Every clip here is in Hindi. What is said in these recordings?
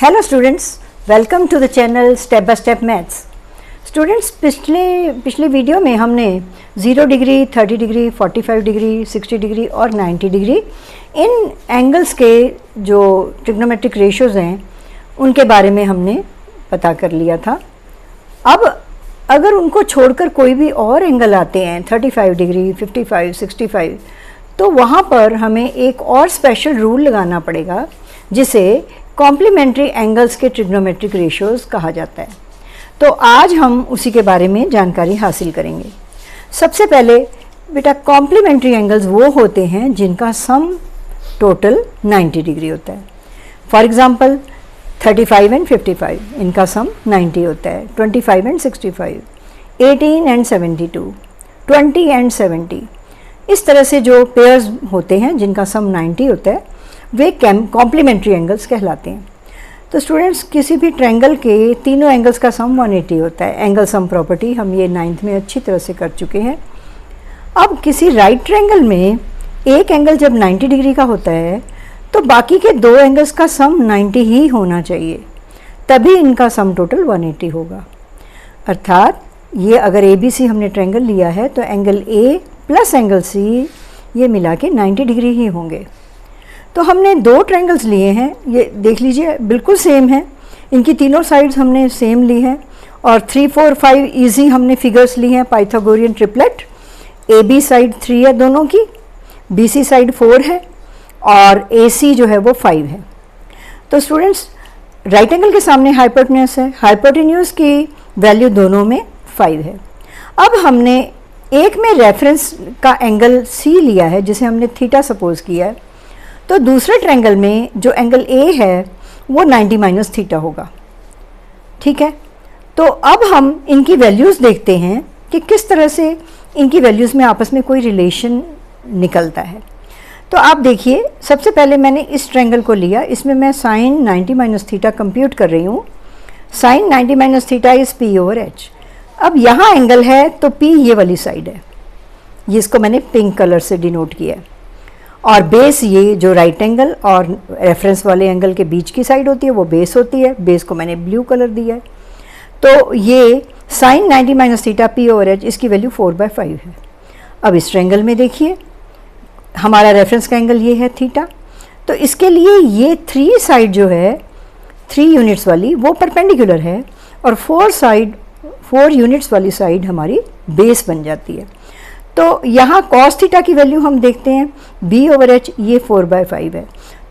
Hello students, welcome to the channel step by step maths. Students, पिछले वीडियो में हमने 0 डिग्री, 30 डिग्री, 45 डिग्री, 60 डिग्री और 90 डिग्री इन एंगल्स के जो ट्रिग्नोमेट्रिक रेशियोज़ हैं उनके बारे में हमने पता कर लिया था। अब अगर उनको छोड़कर कोई भी और एंगल आते हैं 35 डिग्री, 55, 65, तो वहाँ पर हमें एक और स्पेशल रूल लगाना पड़ेगा जिसे कॉम्प्लीमेंट्री एंगल्स के ट्रिग्नोमेट्रिक रेशियोज़ कहा जाता है। तो आज हम उसी के बारे में जानकारी हासिल करेंगे। सबसे पहले बेटा, कॉम्प्लीमेंट्री एंगल्स वो होते हैं जिनका सम टोटल 90 डिग्री होता है। फॉर एग्जांपल 35 एंड 55 इनका सम 90 होता है, 25 एंड 65, 18 एंड 72, 20 एंड 70। इस तरह से जो पेयर्स होते हैं जिनका सम 90 होता है वे कॉम्प्लीमेंट्री एंगल्स कहलाते हैं। तो स्टूडेंट्स, किसी भी ट्रायंगल के तीनों एंगल्स का सम 180 होता है। एंगल सम प्रॉपर्टी हम ये 9th में अच्छी तरह से कर चुके हैं। अब किसी राइट ट्रायंगल में एक एंगल जब 90 डिग्री का होता है तो बाकी के दो एंगल्स का सम 90 ही होना चाहिए, तभी इनका सम टोटल 180 होगा। अर्थात ये अगर ABC हमने ट्रायंगल लिया है तो angle A plus angle C ये मिला के 90 डिग्री ही होंगे। तो हमने दो ट्रायंगल्स लिए हैं, ये देख लीजिए बिल्कुल सेम है, इनकी तीनों साइड्स हमने सेम ली हैं और 3, 4, 5 इजी हमने फिगर्स ली हैं, पाइथागोरियन ट्रिपलेट। AB साइड 3 है दोनों की, BC साइड 4 है और AC जो है वो 5 है। तो स्टूडेंट्स, राइट एंगल के सामने हाइपोटेन्यूज है, हाइपोटेन्यूज की वैल्यू दोनों में 5 है। अब हमने एक में रेफरेंस का एंगल C लिया है जिसे हमने थीटा सपोज किया है, तो दूसरे ट्रायंगल में जो एंगल A है वो 90 माइनस थीटा होगा। ठीक है, तो अब हम इनकी वैल्यूज़ देखते हैं कि किस तरह से इनकी वैल्यूज़ में आपस में कोई रिलेशन निकलता है। तो आप देखिए, सबसे पहले मैंने इस ट्रायंगल को लिया, इसमें मैं साइन 90 माइनस थीटा कंप्यूट कर रही हूँ। Sine 90 minus theta is P/H। अब यहाँ एंगल है तो P ये वाली साइड है, ये इसको मैंने पिंक कलर से डिनोट किया है, और बेस ये जो राइट एंगल और रेफरेंस वाले एंगल के बीच की साइड होती है वो बेस होती है, बेस को मैंने ब्लू कलर दिया है। तो ये साइन 90 माइनस थीटा P/H इसकी वैल्यू 4/5 है। अब इस ट्रायंगल में देखिए, हमारा रेफरेंस का एंगल ये है थीटा, तो इसके लिए ये 3 साइड जो है 3 यूनिट्स वाली वो परपेंडिकुलर है और 4 यूनिट्स वाली साइड हमारी बेस बन जाती है। तो यहाँ cos थीटा की वैल्यू हम देखते हैं B/H, ये 4/5 है।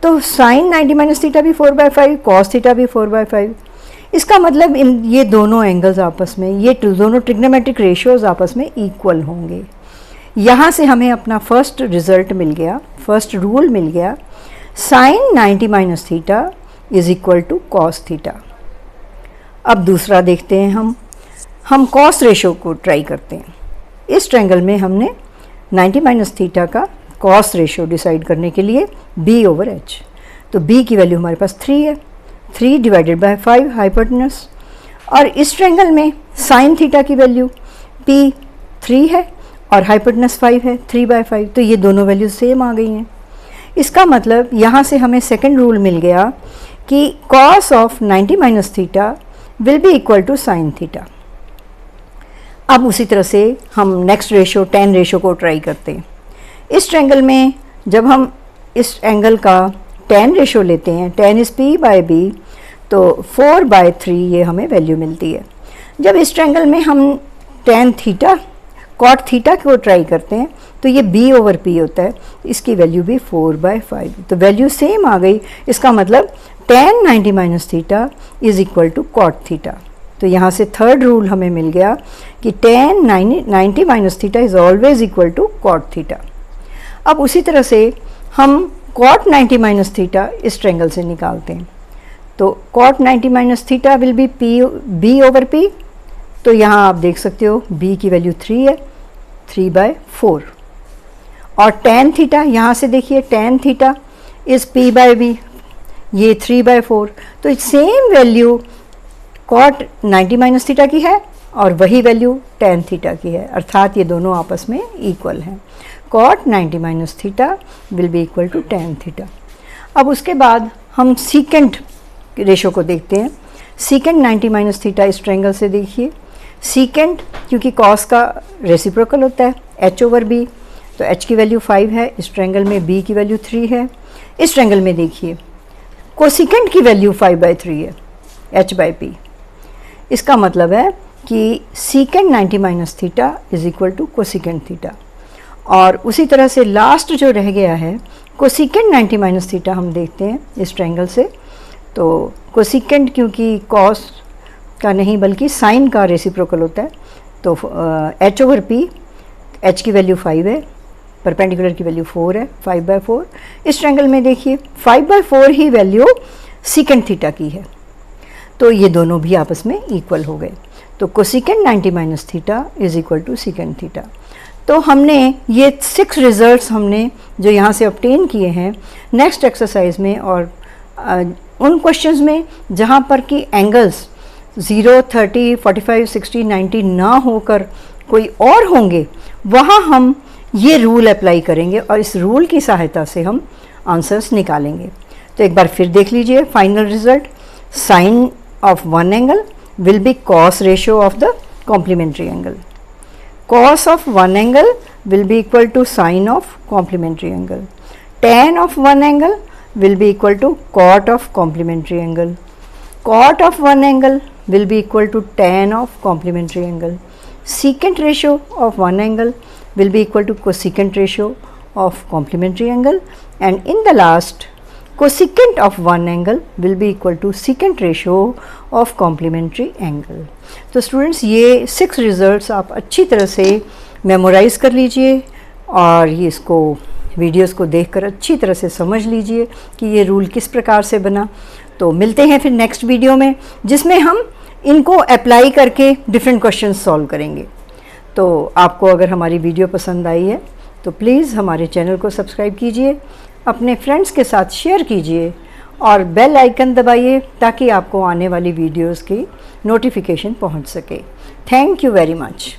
तो साइन 90 माइनस थीटा भी 4/5, cos थीटा भी 4/5। इसका मतलब ये दोनों एंगल्स आपस में, ये दोनों ट्रिग्नोमेट्रिक रेशियोज आपस में इक्वल होंगे। यहाँ से हमें अपना फर्स्ट रिजल्ट मिल गया, फर्स्ट रूल मिल गया, sine 90 minus theta is equal to cos theta. अब दूसरा देखते हैं, हम cos रेशियो को ट्राई करते हैं। इस ट्रायंगल में हमने 90 माइनस थीटा का cos रेशियो डिसाइड करने के लिए B/H, तो B की वैल्यू हमारे पास 3 है, 3 डिवाइडेड बाय 5 हाइपोटेन्यूज। और इस ट्रायंगल में साइन थीटा की वैल्यू P 3 है और हाइपोटेन्यूज 5 है, 3/5, तो ये दोनों वैल्यू सेम आ गई हैं। इसका मतलब यहाँ से हमें सेकेंड रूल मिल गया कि cos of 90 minus theta will be equal to sine theta. अब उसी तरह से हम नेक्स्ट रेशियो tan रेशियो को ट्राई करते हैं। इस ट्रायंगल में जब हम इस एंगल का tan रेशियो लेते हैं, tan इज़ P/B, तो 4/3 ये हमें वैल्यू मिलती है। जब इस ट्रायंगल में हम tan थीटा cot थीटा को ट्राई करते हैं तो ये B/P होता है, इसकी वैल्यू भी 4/5, तो वैल्यू सेम आ गई। इसका मतलब tan 90 minus theta is equal to cot theta. तो यहाँ से थर्ड रूल हमें मिल गया कि tan 90 minus theta is always equal to cot theta. अब उसी तरह से हम cot 90 माइनस थीटा इस ट्रायंगल से निकालते हैं, तो cot 90 minus theta will be B/P। तो यहाँ आप देख सकते हो B की वैल्यू 3 है, 3/4, और tan थीटा यहाँ से देखिए tan थीटा इज़ P/B, ये 3/4, तो same value cot 90 minus theta की है और वही वैल्यू tan थीटा की है, अर्थात ये दोनों आपस में इक्वल हैं। cot 90 minus theta will be equal to tan theta. अब उसके बाद हम सीकेंट रेशो को देखते हैं। सीकेंड 90 माइनस थीटा इस ट्रायंगल से देखिए, सीकेंड क्योंकि कॉस का रेसिप्रोकल होता है h ओवर बी, तो h की वैल्यू 5 है, इस ट्रायंगल में b की वैल्यू 3 है। इस ट्रायंगल में देखिए कोसिकेंड की वैल्यू 5/3 है, h बाई पी। इसका मतलब है कि secant 90 minus theta is equal to cosecant theta. और उसी तरह से लास्ट जो रह गया है कोसिकेंड 90 माइनस थीटा, हम देखते हैं इस ट्रायंगल से। तो कोसिकेंड क्योंकि कॉस का नहीं बल्कि साइन का रेसिप्रोकल होता है, तो h ओवर पी, h की वैल्यू 5 है, परपेंडिकुलर की वैल्यू 4 है, 5/4। इस ट्रायंगल में देखिए 5/4 ही वैल्यू सीकेंड थीटा की है, तो ये दोनों भी आपस में इक्वल हो गए। तो cosecant 90 minus theta is equal to secant theta. तो हमने ये 6 रिजल्ट्स हमने जो यहाँ से ऑब्टेन किए हैं नेक्स्ट एक्सरसाइज में, और उन क्वेश्चंस में जहाँ पर कि एंगल्स 0, 30, 45, 60, 90 ना होकर कोई और होंगे, वहाँ हम ये रूल अप्लाई करेंगे और इस रूल की सहायता से हम आंसर्स निकालेंगे। तो एक बार फिर देख लीजिए final result. Sine of one angle will be cos ratio of the complementary angle. Cos of one angle will be equal to sine of complementary angle. Tan of one angle will be equal to cot of complementary angle. Cot of one angle will be equal to tan of complementary angle. Secant ratio of one angle will be equal to cosecant ratio of complementary angle, and in the last cosecant of one angle will be equal to secant ratio of complementary angle. तो स्टूडेंट्स ये 6 रिजल्ट्स आप अच्छी तरह से मेमोराइज़ कर लीजिए और ये इसको वीडियोस को देखकर अच्छी तरह से समझ लीजिए कि ये रूल किस प्रकार से बना। तो मिलते हैं फिर नेक्स्ट वीडियो में जिसमें हम इनको अप्लाई करके डिफरेंट क्वेश्चंस सॉल्व करेंगे। तो आपको अगर हमारी वीडियो पसंद आई है तो प्लीज़ हमारे चैनल को सब्सक्राइब कीजिए, अपने फ्रेंड्स के साथ शेयर कीजिए और बेल आइकन दबाइए ताकि आपको आने वाली वीडियोस की नोटिफिकेशन पहुंच सके। Thank you very much.